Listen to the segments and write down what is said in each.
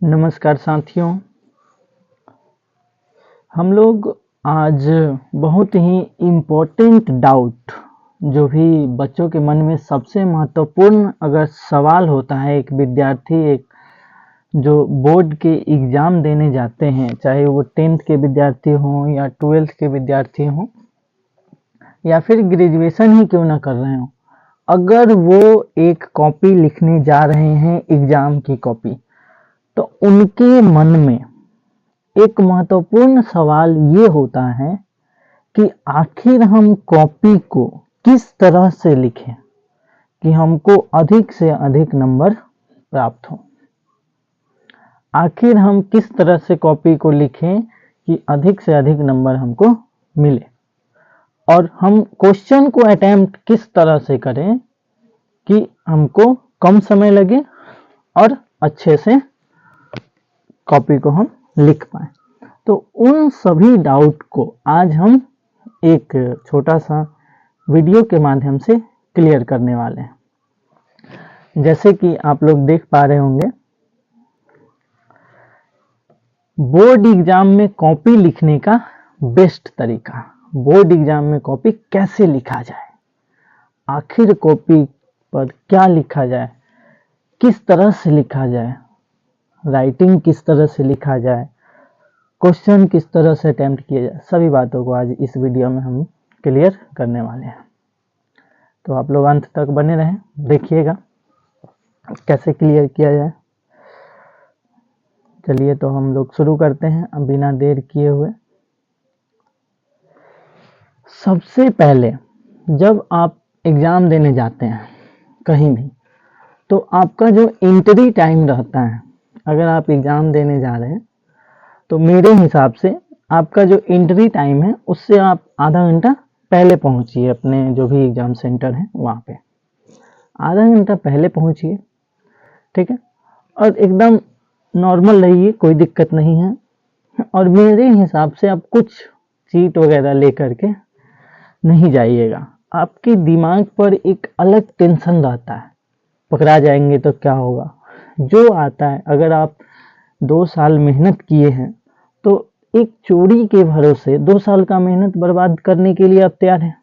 नमस्कार साथियों। हम लोग आज बहुत ही इम्पोर्टेंट डाउट जो भी बच्चों के मन में सबसे महत्वपूर्ण अगर सवाल होता है, एक विद्यार्थी एक जो बोर्ड के एग्ज़ाम देने जाते हैं, चाहे वो 10th के विद्यार्थी हों या 12th के विद्यार्थी हों या फिर ग्रेजुएशन ही क्यों ना कर रहे हों, अगर वो एक कॉपी लिखने जा रहे हैं एग्ज़ाम की कॉपी, तो उनके मन में एक महत्वपूर्ण सवाल ये होता है कि आखिर हम कॉपी को किस तरह से लिखें कि हमको अधिक से अधिक नंबर प्राप्त हो। आखिर हम किस तरह से कॉपी को लिखें कि अधिक से अधिक नंबर हमको मिले, और हम क्वेश्चन को अटेम्प्ट किस तरह से करें कि हमको कम समय लगे और अच्छे से कॉपी को हम लिख पाएं। तो उन सभी डाउट को आज हम एक छोटा सा वीडियो के माध्यम से क्लियर करने वाले हैं। जैसे कि आप लोग देख पा रहे होंगे, बोर्ड एग्जाम में कॉपी लिखने का बेस्ट तरीका, बोर्ड एग्जाम में कॉपी कैसे लिखा जाए, आखिर कॉपी पर क्या लिखा जाए, किस तरह से लिखा जाए, राइटिंग किस तरह से लिखा जाए, क्वेश्चन किस तरह से अटेम्प्ट किया जाए, सभी बातों को आज इस वीडियो में हम क्लियर करने वाले हैं। तो आप लोग अंत तक बने रहें, देखिएगा कैसे क्लियर किया जाए। चलिए तो हम लोग शुरू करते हैं अब बिना देर किए हुए। सबसे पहले जब आप एग्ज़ाम देने जाते हैं कहीं भी, तो आपका जो एंट्री टाइम रहता है, अगर आप एग्ज़ाम देने जा रहे हैं तो मेरे हिसाब से आपका जो एंट्री टाइम है उससे आप आधा घंटा पहले पहुंचिए अपने जो भी एग्ज़ाम सेंटर है वहाँ पे, आधा घंटा पहले पहुंचिए, ठीक है। और एकदम नॉर्मल रहिए, कोई दिक्कत नहीं है। और मेरे हिसाब से आप कुछ चीट वगैरह ले करके नहीं जाइएगा, आपके दिमाग पर एक अलग टेंशन रहता है, पकड़ा जाएंगे तो क्या होगा। जो आता है, अगर आप 2 साल मेहनत किए हैं तो एक चोरी के भरोसे 2 साल का मेहनत बर्बाद करने के लिए आप तैयार हैं,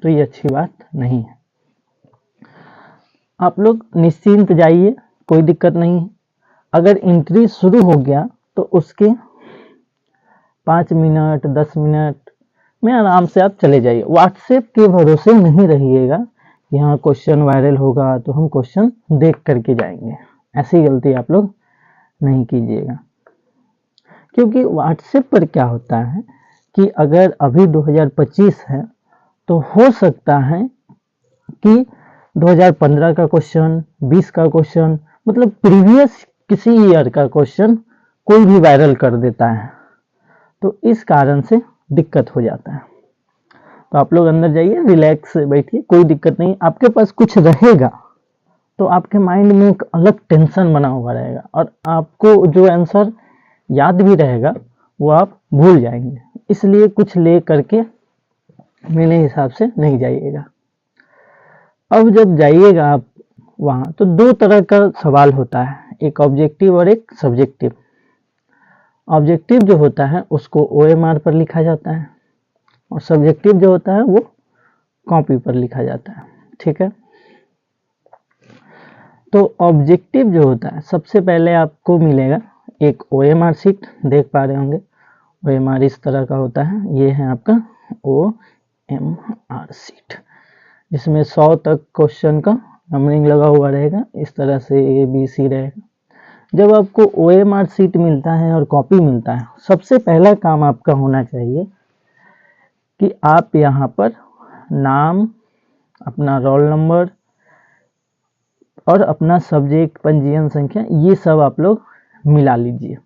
तो ये अच्छी बात नहीं है। आप लोग निश्चिंत जाइए, कोई दिक्कत नहीं है। अगर एंट्री शुरू हो गया तो उसके 5 मिनट 10 मिनट में आराम से आप चले जाइए। व्हाट्सएप के भरोसे नहीं रहिएगा कि हाँ क्वेश्चन वायरल होगा तो हम क्वेश्चन देख करके जाएंगे, ऐसी गलती आप लोग नहीं कीजिएगा। क्योंकि व्हाट्सएप पर क्या होता है कि अगर अभी 2025 है तो हो सकता है कि 2015 का क्वेश्चन, 20 का क्वेश्चन, मतलब प्रीवियस किसी ईयर का क्वेश्चन कोई भी वायरल कर देता है, तो इस कारण से दिक्कत हो जाता है। तो आप लोग अंदर जाइए, रिलैक्स बैठिए, कोई दिक्कत नहीं। आपके पास कुछ रहेगा तो आपके माइंड में एक अलग टेंशन बना हुआ रहेगा और आपको जो आंसर याद भी रहेगा वो आप भूल जाएंगे, इसलिए कुछ ले करके मेरे हिसाब से नहीं जाइएगा। अब जब जाइएगा आप वहाँ, तो 2 तरह का सवाल होता है, एक ऑब्जेक्टिव और एक सब्जेक्टिव। ऑब्जेक्टिव जो होता है उसको OMR पर लिखा जाता है और सब्जेक्टिव जो होता है वो कॉपी पर लिखा जाता है, ठीक है। तो ऑब्जेक्टिव जो होता है, सबसे पहले आपको मिलेगा एक OMR शीट, देख पा रहे होंगे। OMR इस तरह का होता है, ये है आपका OMR शीट, जिसमें 100 तक क्वेश्चन का नंबरिंग लगा हुआ रहेगा, इस तरह से ABC रहेगा। जब आपको OMR शीट मिलता है और कॉपी मिलता है, सबसे पहला काम आपका होना चाहिए कि आप यहाँ पर नाम, अपना रोल नंबर और अपना सब्जेक्ट, पंजीयन संख्या, ये सब आप लोग मिला लीजिए।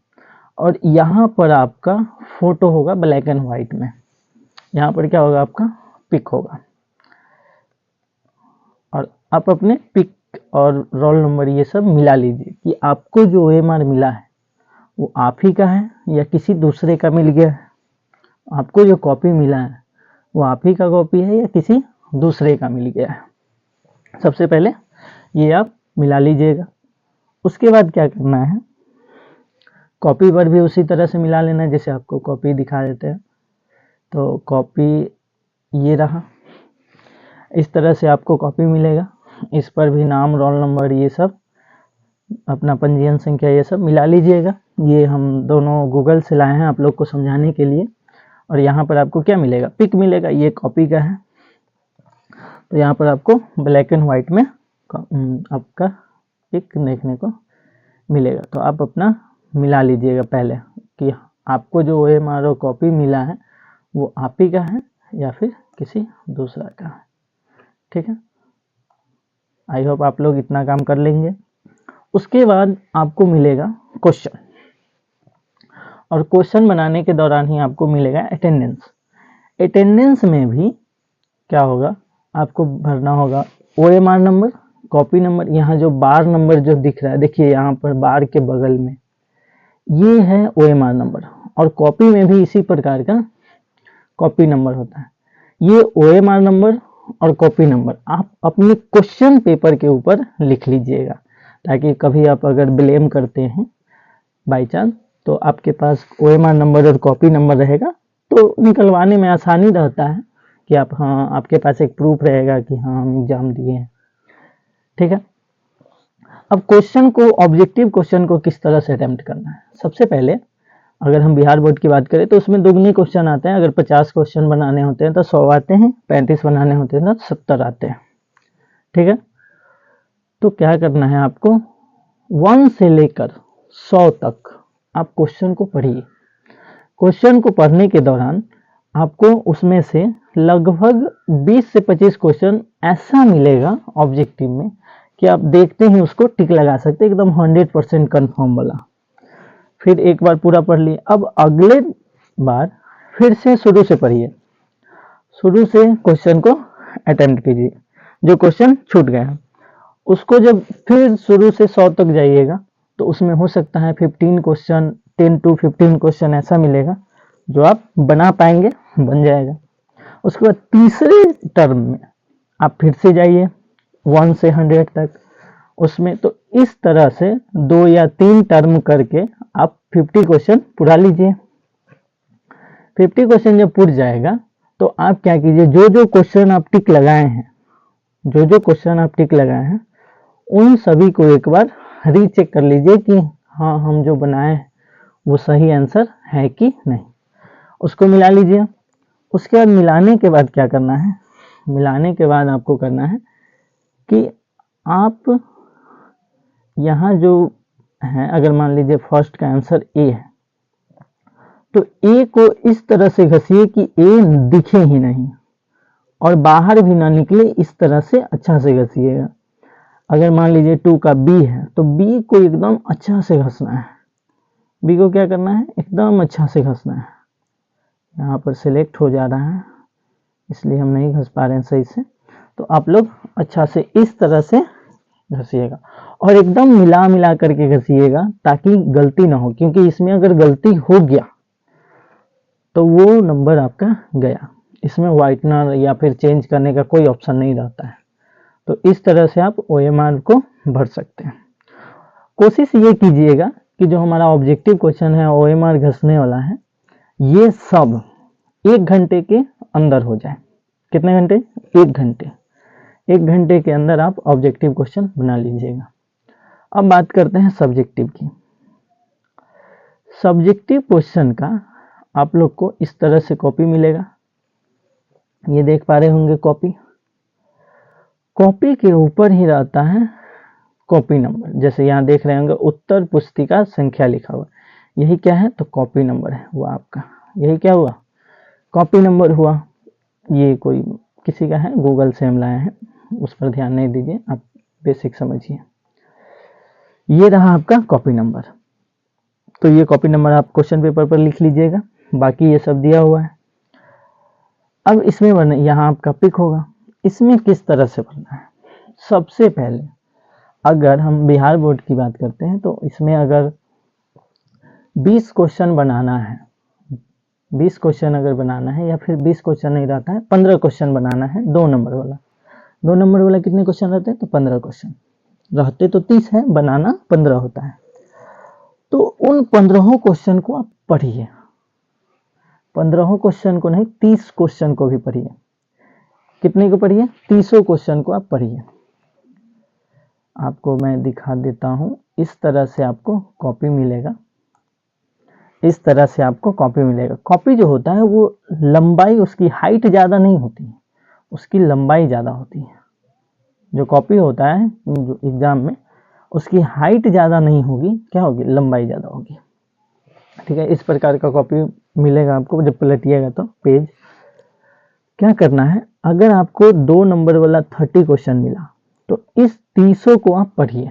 और यहाँ पर आपका फोटो होगा ब्लैक एंड व्हाइट में, यहाँ पर क्या होगा, आपका पिक होगा, और आप अपने पिक और रोल नंबर ये सब मिला लीजिए कि आपको जो OMR मिला है वो आप ही का है या किसी दूसरे का मिल गया है। आपको जो कॉपी मिला है वो आप ही का कॉपी है या किसी दूसरे का मिल गया है। सबसे पहले ये आप मिला लीजिएगा। उसके बाद क्या करना है, कॉपी पर भी उसी तरह से मिला लेना है, जैसे आपको कॉपी दिखा देते हैं। तो कॉपी ये रहा, इस तरह से आपको कॉपी मिलेगा। इस पर भी नाम, रोल नंबर, ये सब अपना पंजीयन संख्या ये सब मिला लीजिएगा। ये हम दोनों गूगल से लाए हैं आप लोग को समझाने के लिए। और यहाँ पर आपको क्या मिलेगा, पिक मिलेगा, ये कॉपी का है। तो यहाँ पर आपको ब्लैक एंड व्हाइट में आपका पिक देखने को मिलेगा। तो आप अपना मिला लीजिएगा पहले कि आपको जो OMR कॉपी मिला है वो आप ही का है या फिर किसी दूसरा का है। ठीक है, आई होप आप लोग इतना काम कर लेंगे। उसके बाद आपको मिलेगा क्वेश्चन, और क्वेश्चन बनाने के दौरान ही आपको मिलेगा अटेंडेंस। अटेंडेंस में भी क्या होगा, आपको भरना होगा OMR नंबर, कॉपी नंबर। यहाँ जो बार नंबर जो दिख रहा है, देखिए यहाँ पर बार के बगल में ये है OMR नंबर, और कॉपी में भी इसी प्रकार का कॉपी नंबर होता है। ये OMR नंबर और कॉपी नंबर आप अपने क्वेश्चन पेपर के ऊपर लिख लीजिएगा, ताकि कभी आप अगर ब्लेम करते हैं बाई चांस, तो आपके पास OMR नंबर और कॉपी नंबर रहेगा, तो निकलवाने में आसानी रहता है कि आप, हाँ, आपके पास एक प्रूफ रहेगा कि हाँ हम एग्जाम दिए हैं। ठीक है, अब क्वेश्चन को, ऑब्जेक्टिव क्वेश्चन को किस तरह से अटेम्प्ट करना है। सबसे पहले अगर हम बिहार बोर्ड की बात करें तो उसमें दुगने क्वेश्चन आते हैं। अगर 50 क्वेश्चन बनाने होते हैं तो 100 आते हैं, 35 बनाने होते हैं तो 70 आते हैं। ठीक है, तो क्या करना है आपको, 1 से लेकर 100 तक आप क्वेश्चन को पढ़िए। क्वेश्चन को पढ़ने के दौरान आपको उसमें से लगभग 20 से 25 क्वेश्चन ऐसा मिलेगा ऑब्जेक्टिव में कि आप देखते ही उसको टिक लगा सकते, एकदम 100% कन्फर्म वाला। फिर एक बार पूरा पढ़ लिए, अब अगले बार फिर से शुरू से पढ़िए, शुरू से क्वेश्चन को अटेम्प्ट कीजिए। जो क्वेश्चन छूट गए हैं उसको जब फिर शुरू से 100 तक जाइएगा तो उसमें हो सकता है 15 क्वेश्चन, 10 to 15 क्वेश्चन ऐसा मिलेगा जो आप बना पाएंगे, बन जाएगा। उसके बाद तीसरे टर्म में आप फिर से जाइए 1 से 100 तक, उसमें तो इस तरह से 2 या 3 टर्म करके आप 50 क्वेश्चन पूरा लीजिए। 50 क्वेश्चन जब पूर जाएगा तो आप क्या कीजिए, जो जो क्वेश्चन आप टिक लगाए हैं, जो जो क्वेश्चन आप टिक लगाए हैं उन सभी को एक बार रीचेक कर लीजिए कि हाँ हम जो बनाए वो सही आंसर है कि नहीं, उसको मिला लीजिए। उसके बाद मिलाने के बाद क्या करना है, मिलाने के बाद आपको करना है कि आप यहाँ जो है, अगर मान लीजिए फर्स्ट का आंसर ए है तो ए को इस तरह से घसिए कि ए दिखे ही नहीं और बाहर भी ना निकले, इस तरह से अच्छा से घसिएगा। अगर मान लीजिए 2 का बी है तो बी को एकदम अच्छा से घसना है, बी को क्या करना है, एकदम अच्छा से घसना है। यहाँ पर सिलेक्ट हो जा रहा है इसलिए हम नहीं घस पा रहे हैं सही से, तो आप लोग अच्छा से इस तरह से घसिएगा और एकदम मिला मिला करके घसिएगा ताकि गलती ना हो, क्योंकि इसमें अगर गलती हो गया तो वो नंबर आपका गया। इसमें व्हाइटनर या फिर चेंज करने का कोई ऑप्शन नहीं रहता है। तो इस तरह से आप OMR को भर सकते हैं। कोशिश ये कीजिएगा कि जो हमारा ऑब्जेक्टिव क्वेश्चन है, OMR घसने वाला है, ये सब 1 घंटे के अंदर हो जाए। कितने घंटे, 1 घंटे। 1 घंटे के अंदर आप ऑब्जेक्टिव क्वेश्चन बना लीजिएगा। अब बात करते हैं सब्जेक्टिव की। सब्जेक्टिव क्वेश्चन का आप लोग को इस तरह से कॉपी मिलेगा, ये देख पा रहे होंगे कॉपी। कॉपी के ऊपर ही रहता है कॉपी नंबर, जैसे यहाँ देख रहे होंगे उत्तर पुस्तिका संख्या लिखा हुआ, यही क्या है, तो कॉपी नंबर है वो आपका। यही क्या हुआ, कॉपी नंबर हुआ। ये कोई किसी का है, गूगल से हम लाए हैं, उस पर ध्यान नहीं दीजिए, आप बेसिक समझिए। ये रहा आपका कॉपी नंबर। तो ये कॉपी नंबर आप क्वेश्चन पेपर पर लिख लीजिएगा, बाकी ये सब दिया हुआ है। अब इसमें भरना, यहाँ आपका पिक होगा, इसमें किस तरह से भरना है। सबसे पहले अगर हम बिहार बोर्ड की बात करते हैं तो इसमें अगर 20 क्वेश्चन बनाना है, 20 क्वेश्चन अगर बनाना है, या फिर 20 क्वेश्चन नहीं रहता है, 15 क्वेश्चन बनाना है, 2 नंबर वाला। 2 नंबर वाला कितने क्वेश्चन रहते हैं, तो 15 क्वेश्चन रहते, तो 30 है, बनाना 15 होता है। तो उन 15 क्वेश्चन को आप पढ़िए, 15 क्वेश्चन को नहीं 30 क्वेश्चन को भी पढ़िए। कितने को पढ़िए? 30 क्वेश्चन को आप पढ़िए। आपको मैं दिखा देता हूं, इस तरह से आपको कॉपी मिलेगा, इस तरह से आपको कॉपी मिलेगा। कॉपी जो होता है वो लंबाई, उसकी हाइट ज़्यादा नहीं होती है, उसकी लंबाई ज़्यादा होती है। जो कॉपी होता है जो एग्जाम में, उसकी हाइट ज़्यादा नहीं होगी, क्या होगी? लंबाई ज़्यादा होगी। ठीक है, इस प्रकार का कॉपी मिलेगा आपको जब पलटिएगा तो पेज। क्या करना है, अगर आपको 2 नंबर वाला 30 क्वेश्चन मिला तो इस 30 को आप पढ़िए,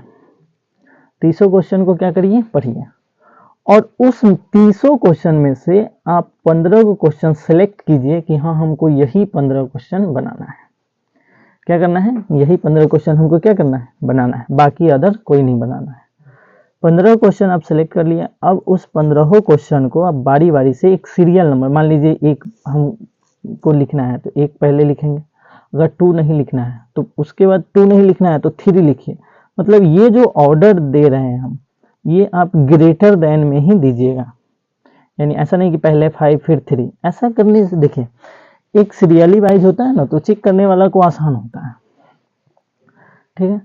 30 क्वेश्चन को क्या करिए? पढ़िए। और उस 30 क्वेश्चन में से आप 15 को क्वेश्चन सेलेक्ट कीजिए कि हाँ हमको यही 15 क्वेश्चन बनाना है। क्या करना है? यही 15 क्वेश्चन हमको क्या करना है? बनाना है, बाकी अदर कोई नहीं बनाना है। 15 क्वेश्चन आप सेलेक्ट कर लिए। अब उस 15 क्वेश्चन को आप बारी बारी से एक सीरियल नंबर, मान लीजिए एक हमको लिखना है तो एक पहले लिखेंगे, अगर 2 नहीं लिखना है तो उसके बाद 2 नहीं लिखना है तो 3 लिखिए। मतलब ये जो ऑर्डर दे रहे हैं हम, ये आप ग्रेटर देन में ही दीजिएगा, यानी ऐसा नहीं कि पहले 5 फिर 3। ऐसा करने से देखिए एक सीरियली वाइज होता है ना, तो चेक करने वाला को आसान होता है। ठीक है,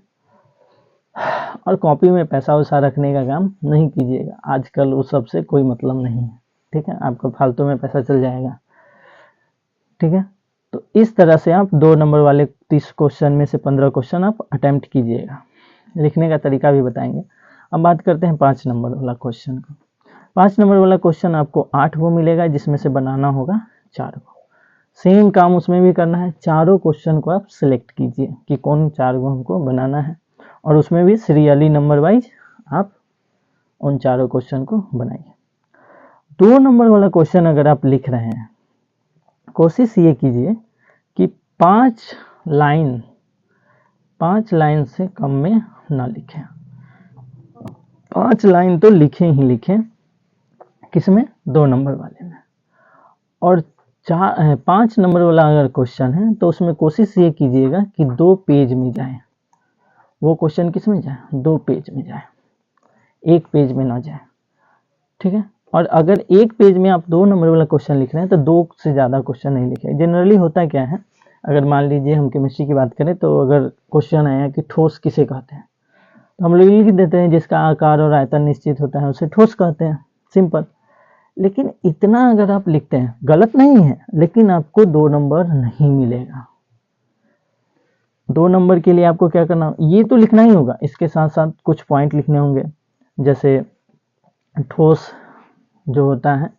और कॉपी में पैसा वैसा रखने का काम नहीं कीजिएगा, आजकल उस सब से कोई मतलब नहीं है। ठीक है, आपका फालतू में पैसा चल जाएगा। ठीक है, तो इस तरह से आप 2 नंबर वाले 30 क्वेश्चन में से 15 क्वेश्चन आप अटेम्प्ट कीजिएगा। लिखने का तरीका भी बताएंगे। अब बात करते हैं 5 नंबर वाला क्वेश्चन का। 5 नंबर वाला क्वेश्चन आपको 8 वो मिलेगा, जिसमें से बनाना होगा 4 को। सेम काम उसमें भी करना है, चारों क्वेश्चन को आप सिलेक्ट कीजिए कि कौन 4 को हमको बनाना है, और उसमें भी सीरियली नंबर वाइज आप उन चारों क्वेश्चन को बनाइए। 2 नंबर वाला क्वेश्चन अगर आप लिख रहे हैं, कोशिश ये कीजिए कि 5 लाइन से कम में ना लिखें। 5 लाइन तो लिखें ही लिखें, किसमें? 2 नंबर वाले में। और 5 नंबर वाला अगर क्वेश्चन है तो उसमें कोशिश ये कीजिएगा कि 2 पेज में जाए। वो क्वेश्चन किस में जाए? 2 पेज में जाए, 1 पेज में ना जाए। ठीक है, और अगर 1 पेज में आप 2 नंबर वाला क्वेश्चन लिख रहे हैं तो 2 से ज़्यादा क्वेश्चन नहीं लिखें। जनरली होता क्या है, अगर मान लीजिए हम केमिस्ट्री की बात करें तो अगर क्वेश्चन आया कि ठोस किसे कहते हैं, तो हम लोग लिख देते हैं जिसका आकार और आयतन निश्चित होता है उसे ठोस कहते हैं, सिंपल। लेकिन इतना अगर आप लिखते हैं, गलत नहीं है, लेकिन आपको 2 नंबर नहीं मिलेगा। 2 नंबर के लिए आपको क्या करना, ये तो लिखना ही होगा, इसके साथ साथ कुछ पॉइंट लिखने होंगे। जैसे ठोस जो होता है,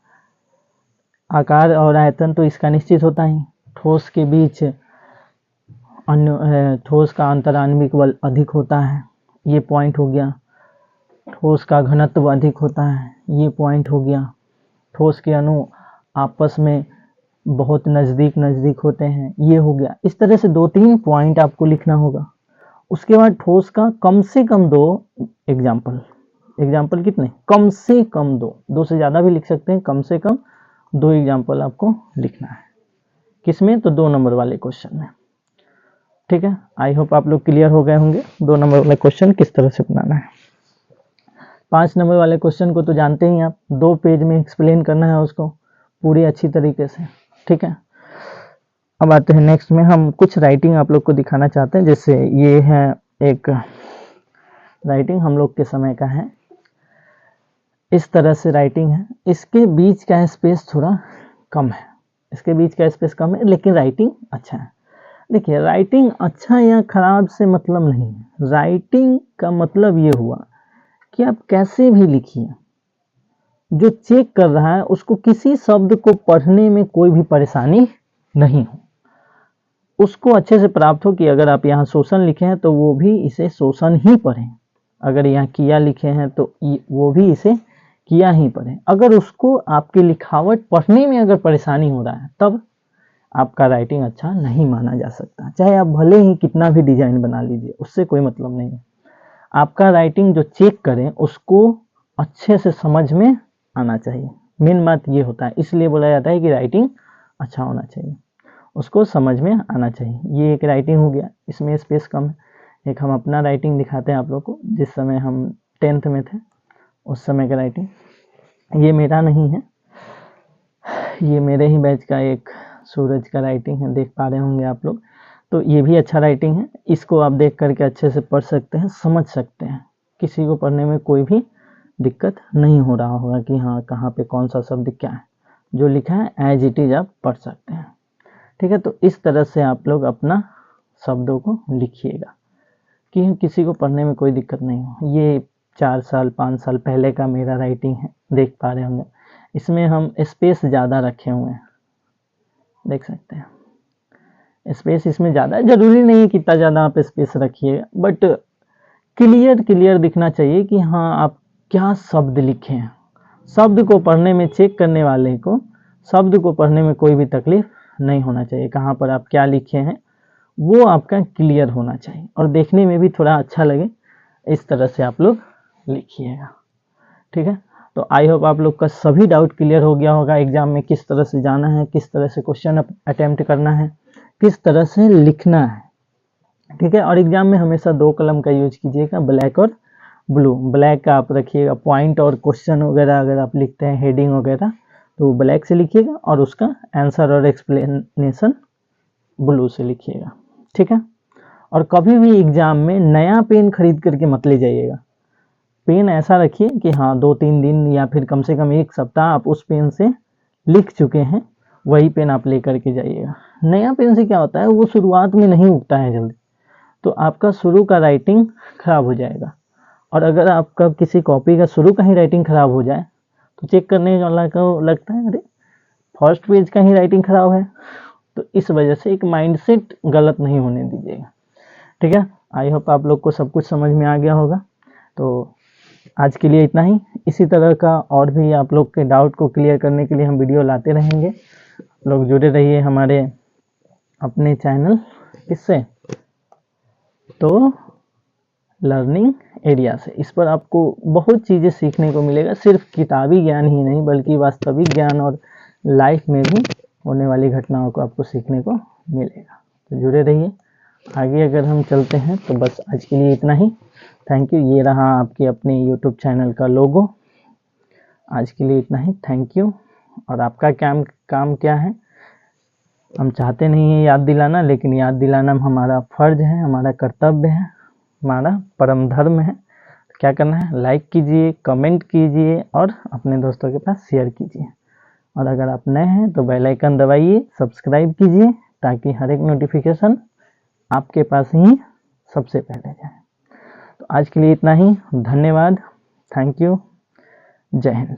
आकार और आयतन तो इसका निश्चित होता ही, ठोस के बीच अन्य ठोस का अंतर आणविक बल अधिक होता है, ये पॉइंट हो गया। ठोस का घनत्व अधिक होता है, ये पॉइंट हो गया। ठोस के अणु आपस में बहुत नज़दीक होते हैं, ये हो गया। इस तरह से 2-3 पॉइंट आपको लिखना होगा। उसके बाद ठोस का कम से कम 2 एग्जाम्पल कितने? कम से कम 2 से ज़्यादा भी लिख सकते हैं, कम से कम 2 एग्जाम्पल आपको लिखना है। किसमें? तो 2 नंबर वाले क्वेश्चन में। ठीक है, आई होप आप लोग क्लियर हो गए होंगे 2 नंबर वाले क्वेश्चन किस तरह से बनाना है। 5 नंबर वाले क्वेश्चन को तो जानते ही आप, 2 पेज में एक्सप्लेन करना है उसको पूरी अच्छी तरीके से। ठीक है, अब आते हैं नेक्स्ट में, हम कुछ राइटिंग आप लोग को दिखाना चाहते हैं। जैसे ये है एक राइटिंग हम लोग के समय का है, इस तरह से राइटिंग है। इसके बीच का स्पेस थोड़ा कम है, इसके बीच का स्पेस कम है, लेकिन राइटिंग अच्छा है। देखिए, राइटिंग अच्छा या खराब से मतलब नहीं है, राइटिंग का मतलब ये हुआ कि आप कैसे भी लिखिए, जो चेक कर रहा है उसको किसी शब्द को पढ़ने में कोई भी परेशानी नहीं हो, उसको अच्छे से प्राप्त हो कि अगर आप यहाँ शोषण लिखे हैं तो वो भी इसे शोषण ही पढ़ें, अगर यहाँ किया लिखे हैं तो वो भी इसे किया ही पढ़ें। अगर उसको आपकी लिखावट पढ़ने में अगर परेशानी हो रहा है तब आपका राइटिंग अच्छा नहीं माना जा सकता, चाहे आप भले ही कितना भी डिजाइन बना लीजिए, उससे कोई मतलब नहीं है। आपका राइटिंग जो चेक करें उसको अच्छे से समझ में आना चाहिए, मेन बात ये होता है। इसलिए बोला जाता है कि राइटिंग अच्छा होना चाहिए, उसको समझ में आना चाहिए। ये एक राइटिंग हो गया, इसमें स्पेस कम है। एक हम अपना राइटिंग दिखाते हैं आप लोग को, जिस समय हम 10th में थे उस समय का राइटिंग। ये मेरा नहीं है, ये मेरे ही बैच का एक सूरज का राइटिंग है, देख पा रहे होंगे आप लोग। तो ये भी अच्छा राइटिंग है, इसको आप देख करके अच्छे से पढ़ सकते हैं, समझ सकते हैं। किसी को पढ़ने में कोई भी दिक्कत नहीं हो रहा होगा कि हाँ कहाँ पे कौन सा शब्द क्या है, जो लिखा है एज इट इज आप पढ़ सकते हैं। ठीक है, तो इस तरह से आप लोग अपना शब्दों को लिखिएगा कि किसी को पढ़ने में कोई दिक्कत नहीं हो। ये 4 साल 5 साल पहले का मेरा राइटिंग है, देख पा रहे होंगे। इसमें हम स्पेस ज़्यादा रखे हुए हैं, देख सकते हैं। स्पेस इसमें ज़्यादा है, ज़रूरी नहीं है कितना ज़्यादा आप स्पेस रखिएगा, बट क्लियर दिखना चाहिए कि हाँ आप क्या शब्द लिखे हैं। शब्द को पढ़ने में, चेक करने वाले को शब्द को पढ़ने में कोई भी तकलीफ नहीं होना चाहिए। कहाँ पर आप क्या लिखे हैं वो आपका क्लियर होना चाहिए और देखने में भी थोड़ा अच्छा लगे। इस तरह से आप लोग लिखिएगा। ठीक है, तो आई होप आप लोग का सभी डाउट क्लियर हो गया होगा। एग्जाम में किस तरह से जाना है, किस तरह से क्वेश्चन अटेम्प्ट करना है, किस तरह से लिखना है। ठीक है, और एग्जाम में हमेशा 2 कलम का यूज कीजिएगा, ब्लैक और ब्लू। ब्लैक का आप रखिएगा पॉइंट और क्वेश्चन वगैरह अगर आप लिखते हैं, हेडिंग वगैरह, तो ब्लैक से लिखिएगा और उसका आंसर और एक्सप्लेनेशन ब्लू से लिखिएगा। ठीक है, और कभी भी एग्जाम में नया पेन खरीद करके मत ले जाइएगा। पेन ऐसा रखिए कि हाँ 2-3 दिन या फिर कम से कम 1 सप्ताह आप उस पेन से लिख चुके हैं, वही पेन आप ले करके जाइएगा। नया पेन से क्या होता है, वो शुरुआत में नहीं उगता है जल्दी, तो आपका शुरू का राइटिंग खराब हो जाएगा। और अगर आपका किसी कॉपी का शुरू का ही राइटिंग खराब हो जाए तो चेक करने वाला को लगता है अरे फर्स्ट पेज का ही राइटिंग खराब है। तो इस वजह से एक माइंडसेट गलत नहीं होने दीजिएगा। ठीक है, आई होप आप लोग को सब कुछ समझ में आ गया होगा। तो आज के लिए इतना ही। इसी तरह का और भी आप लोग के डाउट को क्लियर करने के लिए हम वीडियो लाते रहेंगे। लोग जुड़े रहिए हमारे अपने चैनल इससे, तो लर्निंग एरिया से। इस पर आपको बहुत चीज़ें सीखने को मिलेगा, सिर्फ किताबी ज्ञान ही नहीं बल्कि वास्तविक ज्ञान और लाइफ में भी होने वाली घटनाओं को आपको सीखने को मिलेगा। तो जुड़े रहिए। आगे अगर हम चलते हैं तो बस आज के लिए इतना ही। Thank you. ये रहा आपके अपने यूट्यूब चैनल का लोगो। आज के लिए इतना ही, थैंक यू। और आपका काम क्या है, हम चाहते नहीं है याद दिलाना, लेकिन याद दिलाना हमारा फर्ज है, हमारा कर्तव्य है, हमारा परम धर्म है। क्या करना है, लाइक कीजिए, कमेंट कीजिए और अपने दोस्तों के पास शेयर कीजिए। और अगर आप नए हैं तो बेल आइकन दबाइए, सब्सक्राइब कीजिए, ताकि हर एक नोटिफिकेशन आपके पास ही सबसे पहले जाए। तो आज के लिए इतना ही, धन्यवाद, थैंक यू, जय हिंद।